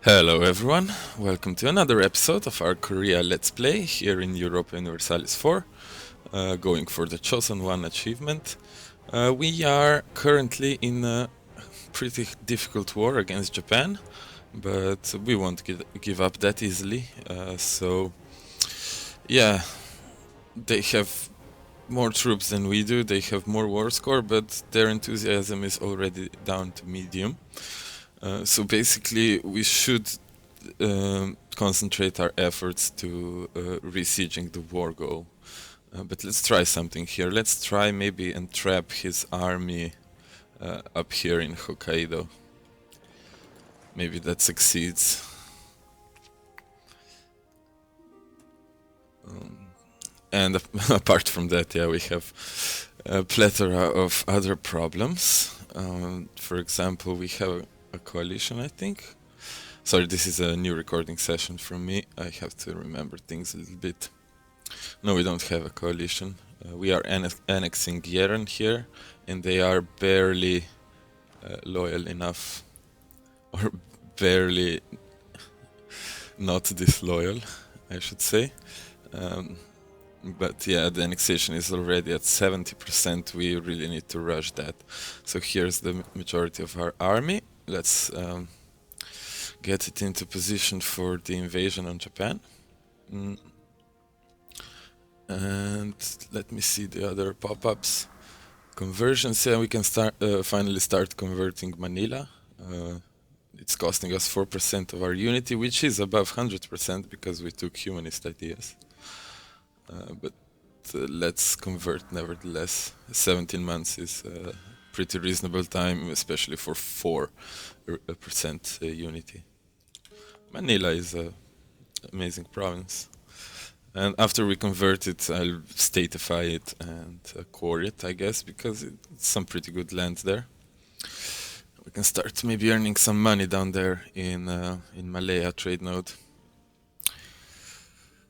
Hello everyone, welcome to another episode of our Korea Let's Play here in Europa Universalis 4, going for the Choson 1 achievement. We are currently in a pretty difficult war against Japan, but we won't give up that easily, so yeah, they have more troops than we do, they have more war score, but their enthusiasm is already down to medium. So basically, we should concentrate our efforts to resieging the war goal. But let's try something here. Let's try maybe entrap his army up here in Hokkaido. Maybe that succeeds. And apart from that, yeah, we have a plethora of other problems. For example, we have a coalition, I think. Sorry, this is a new recording session from me. I have to remember things a little bit. No, we don't have a coalition. We are annexing Yeren here, and they are barely loyal enough, or barely not disloyal, I should say. But yeah, the annexation is already at 70%. We really need to rush that. So here's the majority of our army. Let's get it into position for the invasion on Japan. And let me see the other pop-ups. Conversions, yeah, we can finally start converting Manila. It's costing us 4% of our unity, which is above 100% because we took humanist ideas. But let's convert nevertheless. 17 months is a pretty reasonable time, especially for 4% unity. Manila is an amazing province. And after we convert it, I'll statify it and core it, I guess, because it's some pretty good land there. We can start maybe earning some money down there in Malaya trade node.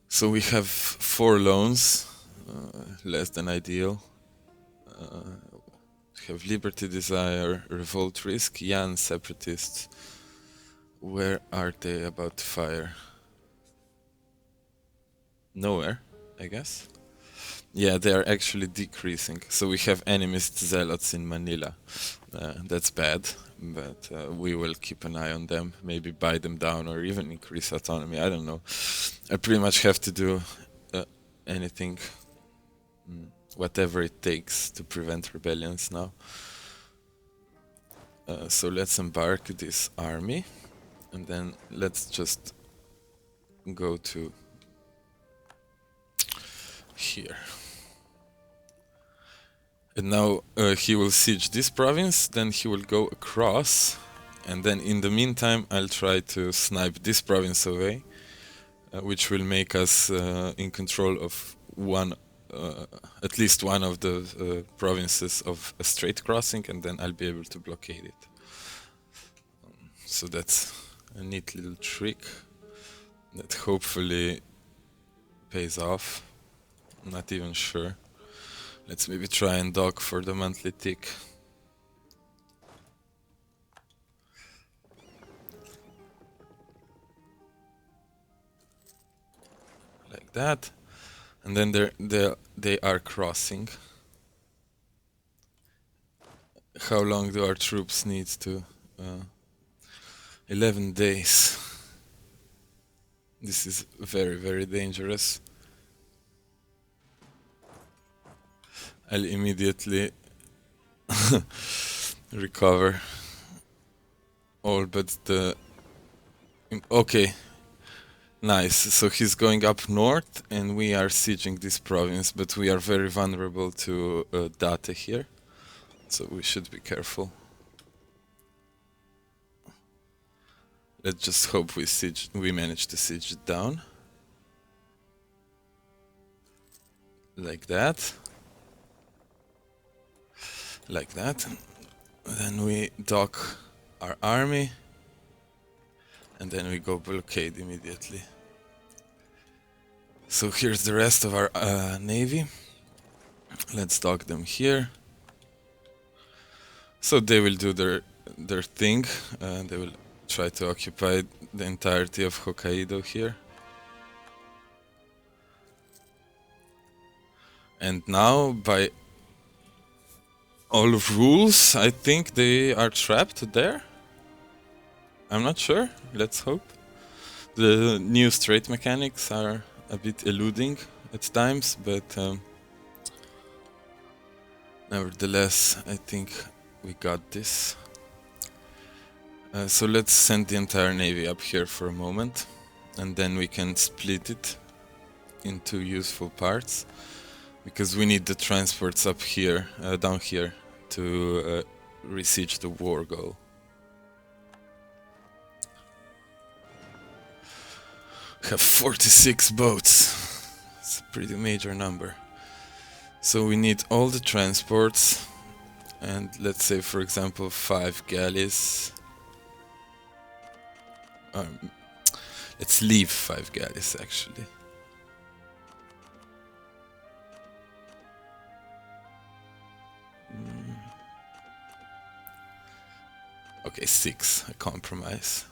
So we have 4 loans, less than ideal. We have Liberty Desire, Revolt Risk, Yan Separatists. Where are they about to fire? Nowhere, I guess. Yeah, they are actually decreasing. So we have animist zealots in Manila. That's bad, but we will keep an eye on them. Maybe buy them down or even increase autonomy. I don't know. I pretty much have to do anything, whatever it takes to prevent rebellions now. So let's embark this army, and then let's just go to here. And now he will siege this province, then he will go across, and then in the meantime I'll try to snipe this province away, which will make us in control of at least one of the provinces of a straight crossing, and then I'll be able to blockade it. So that's a neat little trick that hopefully pays off. I'm not even sure. Let's maybe try and dock for the monthly tick. Like that. And then they are crossing. How long do our troops need to? 11 days. This is very, very dangerous. I'll immediately recover all but the... Okay, nice. So he's going up north and we are sieging this province, but we are very vulnerable to data here, so we should be careful. Let's just hope we manage to siege it down. Like that. Like that. Then we dock our army, and then we go blockade immediately. So here's the rest of our navy. Let's dock them here. So they will do their thing. They will try to occupy the entirety of Hokkaido here. And now, by all rules, I think they are trapped there. I'm not sure, let's hope. The new strait mechanics are a bit eluding at times, but nevertheless, I think we got this. So let's send the entire navy up here for a moment, and then we can split it into useful parts, because we need the transports up here, down here, to besiege the war goal. We have 46 boats. It's a pretty major number. So we need all the transports, and let's say, for example, 5 galleys. Let's leave 5 galleys, actually. Okay, 6, a compromise.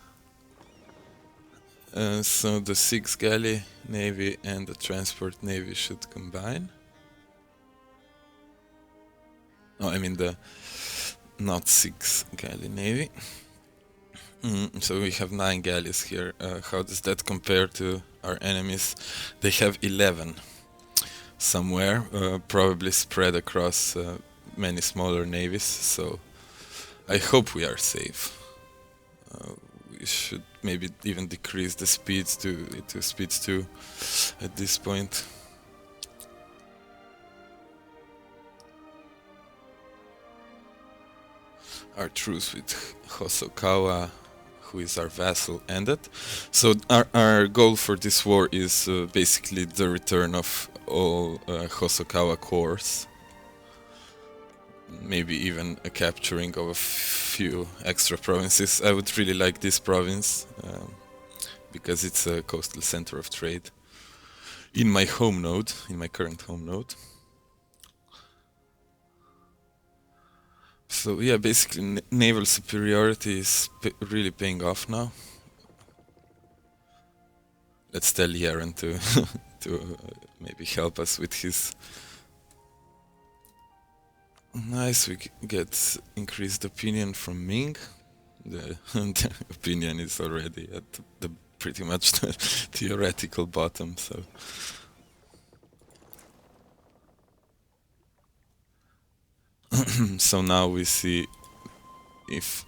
So the 6 galley navy and the transport navy should combine. Oh, I mean the not 6 galley navy. So we have 9 galleys here. How does that compare to our enemies? They have 11 somewhere, probably spread across many smaller navies, so I hope we are safe. We should maybe even decrease the speeds to speed 2 at this point. Our truce with Hosokawa, who is our vassal, ended. So our goal for this war is basically the return of all Hosokawa cores. Maybe even a capturing of a few extra provinces. I would really like this province, because it's a coastal center of trade. In my home node, in my current home node. So yeah, basically naval superiority is really paying off now. Let's tell Yaren to to maybe help us with his. Nice, we get increased opinion from Ming. The opinion is already at the pretty much the theoretical bottom, so. So now we see if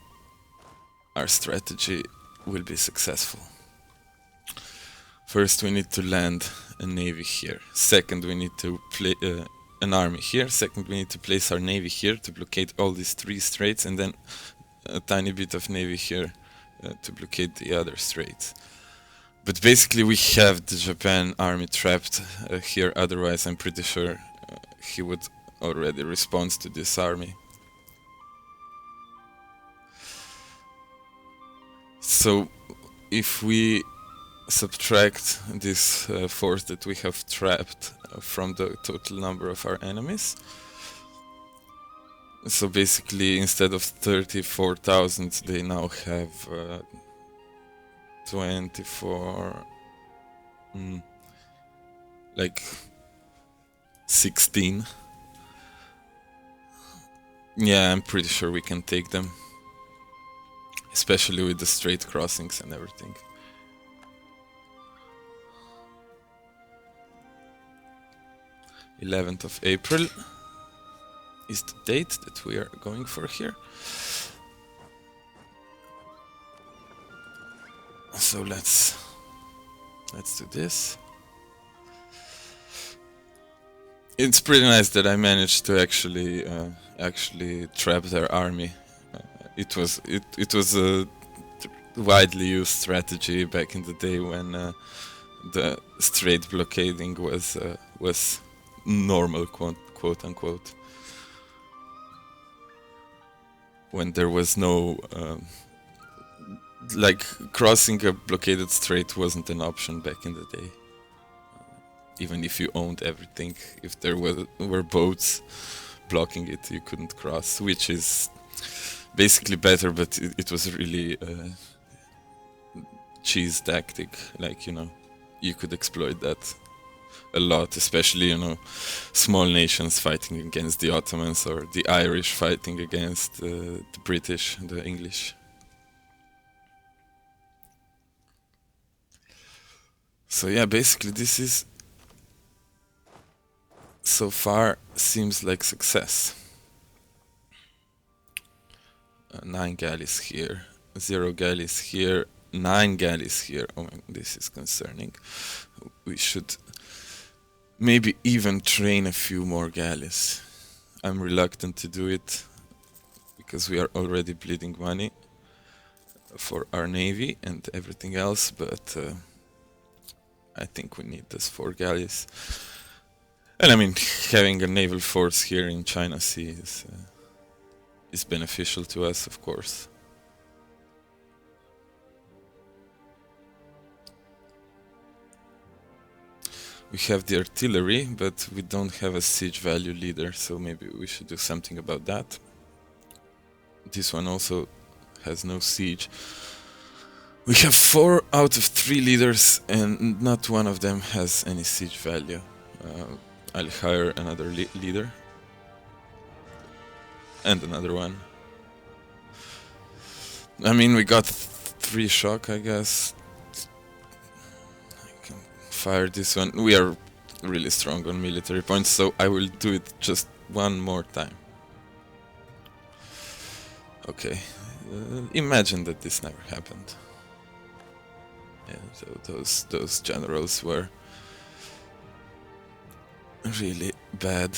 our strategy will be successful. First we need to land a navy here. Second we need to play an army here. Second we need to place our navy here to blockade all these 3 straits, and then a tiny bit of navy here to blockade the other straits. But basically we have the Japan army trapped here, otherwise I'm pretty sure he would already respond to this army. So if we subtract this force that we have trapped from the total number of our enemies, so basically instead of 34,000 they now have 24, like 16. Yeah, I'm pretty sure we can take them, especially with the strait crossings and everything. 11th of April is the date that we are going for here. So let's do this. It's pretty nice that I managed to actually trap their army. It was a widely used strategy back in the day when the strait blockading was normal, quote unquote. When there was no like crossing a blockaded strait wasn't an option back in the day. Even if you owned everything, if there were boats blocking it, you couldn't cross, which is basically better, but it was really cheese tactic, like, you could exploit that a lot, especially, small nations fighting against the Ottomans or the Irish fighting against the British and the English. So yeah, basically this is, so far, seems like success. 9 galleys here, 0 galleys here, 9 galleys here. Oh man, this is concerning. We should maybe even train a few more galleys. I'm reluctant to do it because we are already bleeding money for our navy and everything else, but I think we need those 4 galleys. And I mean, having a naval force here in China Sea is beneficial to us, of course. We have the artillery, but we don't have a siege value leader, so maybe we should do something about that. This one also has no siege. We have 4 out of 3 leaders, and not one of them has any siege value. I'll hire another leader. And another one. I mean, we got 3 shock, I guess. I can fire this one. We are really strong on military points, so I will do it just one more time. Okay. Imagine that this never happened. Yeah, so those generals were really bad.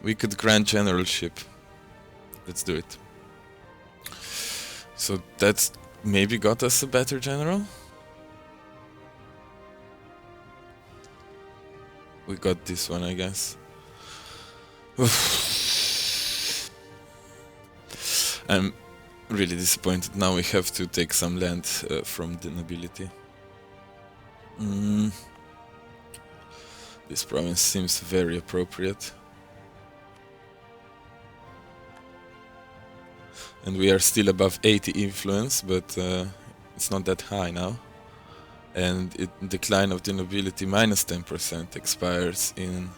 We could grant generalship. Let's do it. So that's maybe got us a better general. We got this one, I guess. I'm really disappointed. Now we have to take some land from the nobility. This province seems very appropriate. And we are still above 80 influence, but it's not that high now. And decline of the nobility minus 10% expires in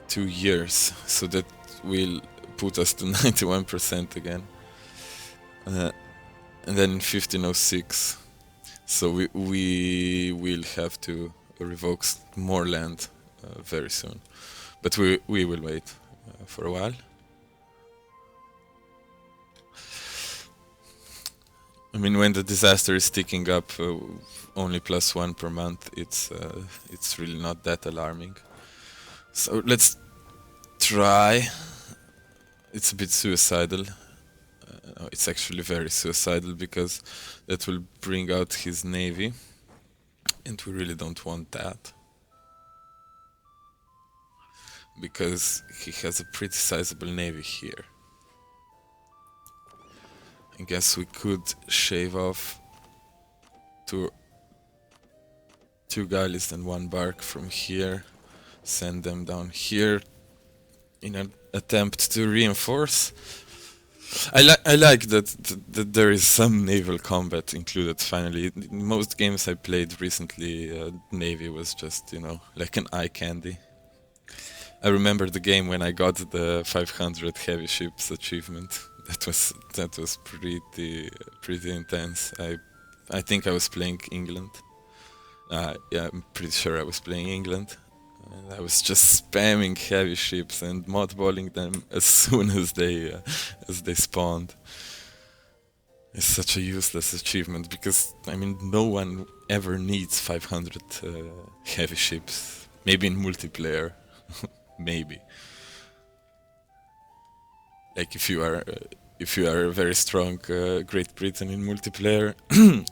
2 years, so that will put us to 91% again. And then in 1506, so we will have to revoke more land very soon. But we will wait for a while. I mean, when the disaster is ticking up only +1 per month, it's really not that alarming. So let's try. It's a bit suicidal. No, it's actually very suicidal because that will bring out his navy, and we really don't want that. Because he has a pretty sizable navy here. I guess we could shave off 2 galleys and 1 bark from here, send them down here in an attempt to reinforce. I like that there is some naval combat included finally. In most games I played recently, navy was just, like an eye candy. I remember the game when I got the 500 heavy ships achievement. That was pretty intense. I think I was playing England. Yeah, I'm pretty sure I was playing England. And I was just spamming heavy ships and mothballing them as soon as they spawned. It's such a useless achievement because, I mean, no one ever needs 500 heavy ships. Maybe in multiplayer, maybe. Like if you are a very strong Great Britain in multiplayer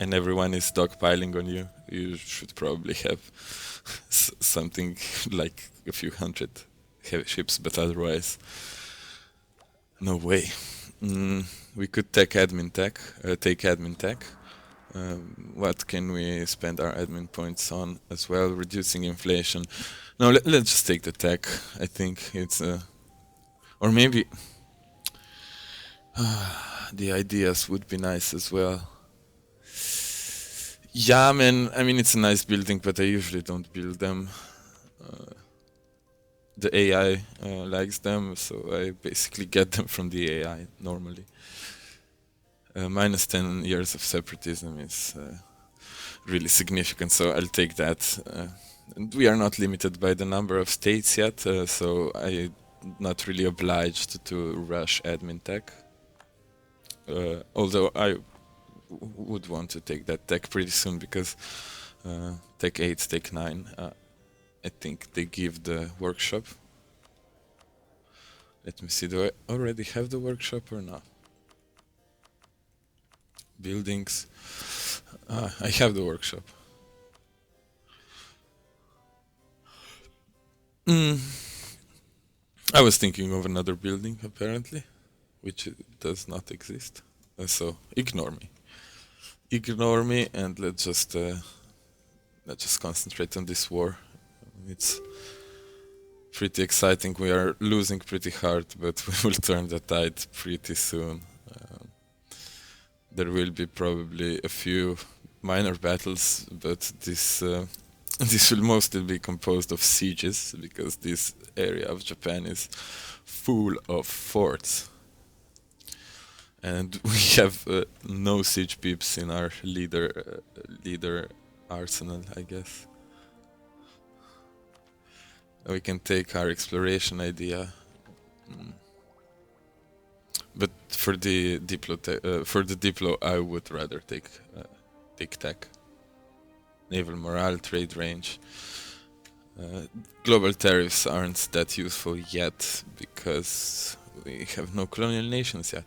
and everyone is stockpiling on you, you should probably have something like a few hundred heavy ships, but otherwise, no way. We could take admin tech. What can we spend our admin points on as well? Reducing inflation. No, let's just take the tech. I think it's or maybe the ideas would be nice as well. Yeah, man. I mean, it's a nice building, but I usually don't build them. The AI likes them, so I basically get them from the AI normally. Minus 10 years of separatism is really significant, so I'll take that. And we are not limited by the number of states yet, so I'm not really obliged to rush admin tech. Although I would want to take that tech pretty soon because Tech 8, Tech 9, I think they give the workshop. Let me see, do I already have the workshop or not? Buildings. I have the workshop. I was thinking of another building, apparently, which does not exist. So ignore me. Ignore me, and let's just concentrate on this war. It's pretty exciting. We are losing pretty hard, but we will turn the tide pretty soon. There will be probably a few minor battles, but this will mostly be composed of sieges, because this area of Japan is full of forts. And we have no siege peeps in our leader arsenal, I guess. We can take our exploration idea, but for the diplo, I would rather take big tech, naval morale, trade range. Global tariffs aren't that useful yet because we have no colonial nations yet.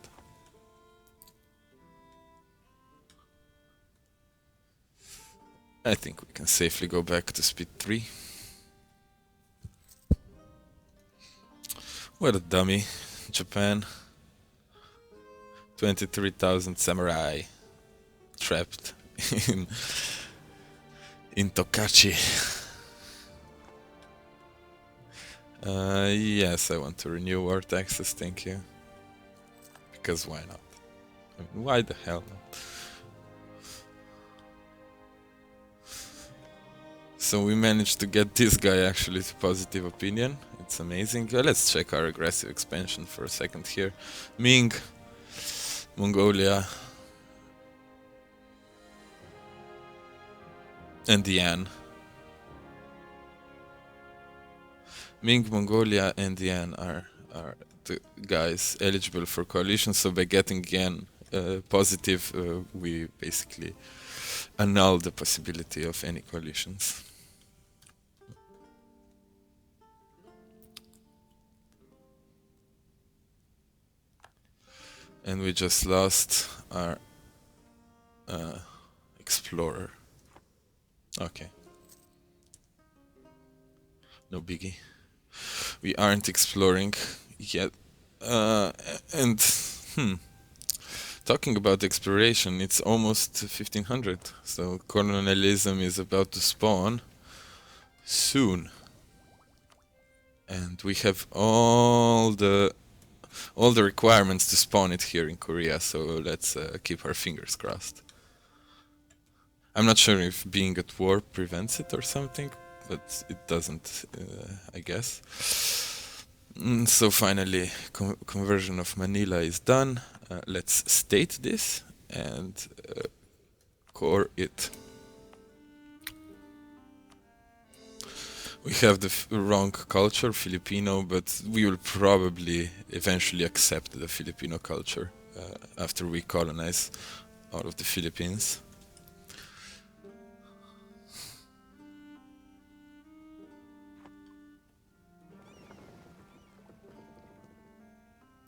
I think we can safely go back to speed 3. What a dummy. Japan. 23,000 samurai trapped in Tokachi. Yes, I want to renew war taxes, thank you. Because why not? I mean, why the hell not? So we managed to get this guy actually to positive opinion. It's amazing. Let's check our aggressive expansion for a second here. Ming, Mongolia, and Yan. Ming, Mongolia, and Yan are the guys eligible for coalition. So by getting Yan positive, we basically annul the possibility of any coalitions. And we just lost our explorer. Okay. No biggie. We aren't exploring yet. And talking about exploration, it's almost 1500. So colonialism is about to spawn soon. And we have all the requirements to spawn it here in Korea, so let's keep our fingers crossed. I'm not sure if being at war prevents it or something, but it doesn't, I guess. So finally, conversion of Manila is done. Let's state this and core it. We have the wrong culture, Filipino, but we will probably eventually accept the Filipino culture after we colonize all of the Philippines.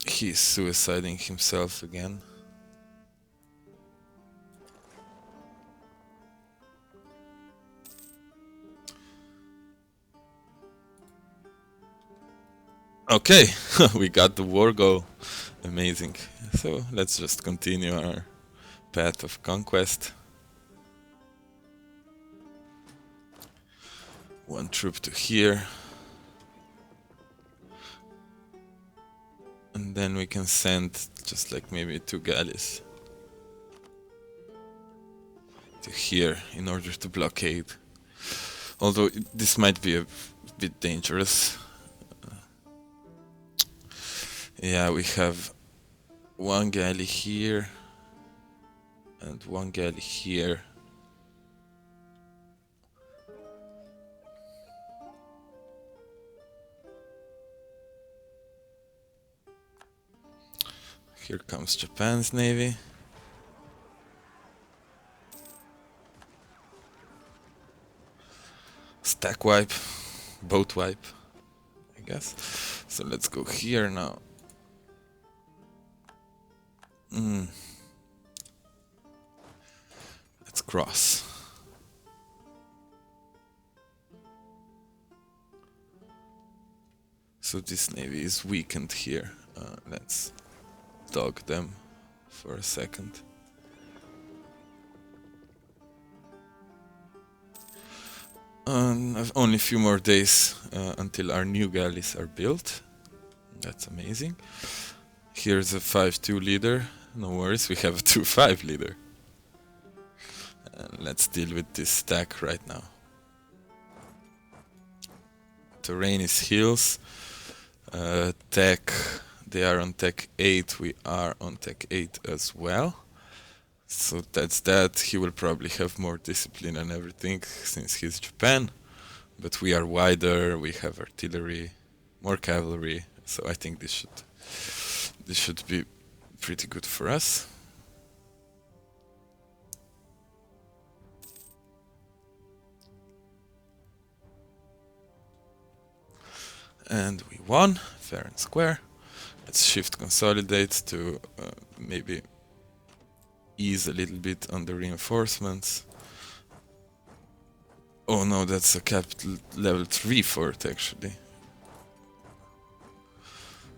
He's suiciding himself again. Okay, we got the war goal. Amazing. So let's just continue our path of conquest. One troop to here. And then we can send just like maybe 2 galleys to here in order to blockade. Although this might be a bit dangerous. Yeah, we have one galley here and one galley here. Here comes Japan's navy. Stack wipe, boat wipe, I guess. So let's go here now. Let's cross. So this navy is weakened here. Let's dog them for a second. Only a few more days until our new galleys are built. That's amazing. Here's a 5-2 leader. No worries, we have a 2-5 leader. Let's deal with this stack right now. Terrain is hills. Tech, they are on tech 8, we are on tech 8 as well. So that's that. He will probably have more discipline and everything since he's Japan. But we are wider, we have artillery, more cavalry, so I think this should be pretty good for us. And we won, fair and square. Let's shift consolidate to maybe ease a little bit on the reinforcements. Oh no, that's a capital level 3 fort actually.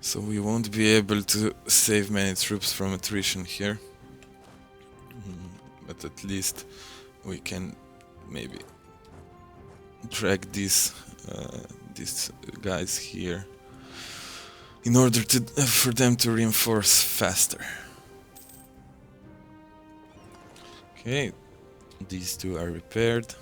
So we won't be able to save many troops from attrition here. But at least we can maybe drag these guys here in order to for them to reinforce faster. Okay, these two are repaired.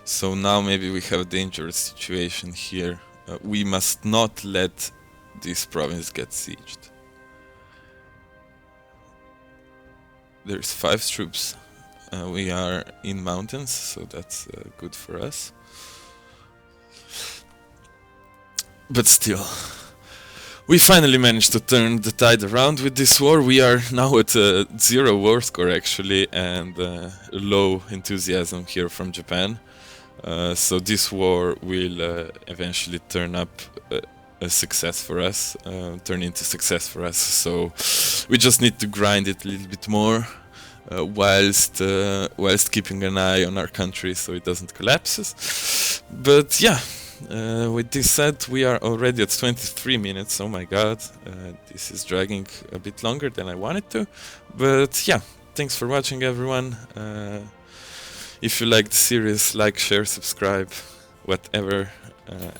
So now maybe we have a dangerous situation here. We must not let this province get sieged. There's 5 troops. We are in mountains, so that's good for us. But still, we finally managed to turn the tide around with this war. We are now at a 0 war score actually, and low enthusiasm here from Japan. So this war will eventually turn into success for us. So we just need to grind it a little bit more, whilst keeping an eye on our country so it doesn't collapse. But yeah, with this said, we are already at 23 minutes. Oh my god, this is dragging a bit longer than I wanted to. But yeah, thanks for watching everyone. If you like the series, like, share, subscribe, whatever.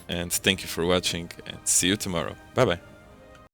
And thank you for watching, and see you tomorrow. Bye bye.